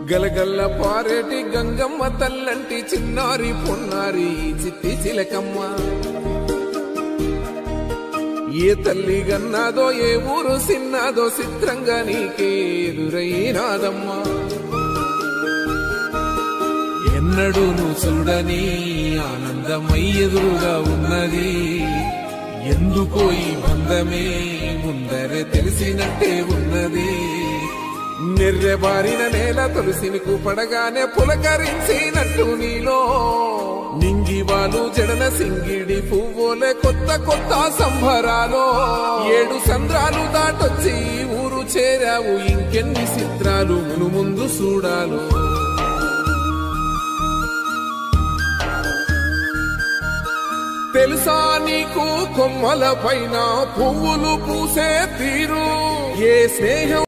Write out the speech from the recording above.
గలగల్ల పారేటి గంగమ్మ తల్లంటి చిన్నారి పొన్నారి చిట్టి చిలకమ్మ ఏ తల్లి గన్నాదో ఏ ఊరు సిన్నాదో చిత్రంగా నీకే ఎదురైనాదమ్మా ఎన్నడూ నువ్వు చూడని ఆనందమై ఎదురుగా ఉన్నది ఎందుకో ఈ బంధమే ముందరే తెలిసినట్టే ఉన్నది నిర్రెబారిన నేల తులసిని పడగానే పులకరించినట్టు నీలో నింగివాలు జడన సింగిడి పువ్వులే కొత్త కొత్త సంబరాలో 7 సంద్రాలు దాటొచ్చి ఊరు చేరావు ఇంకెన్ని చిత్రాలు మును ముందు చూడాలో తెలుసా నీకు కొమ్మల పైన పువ్వులు పూసే తీరు ఏ స్నేహం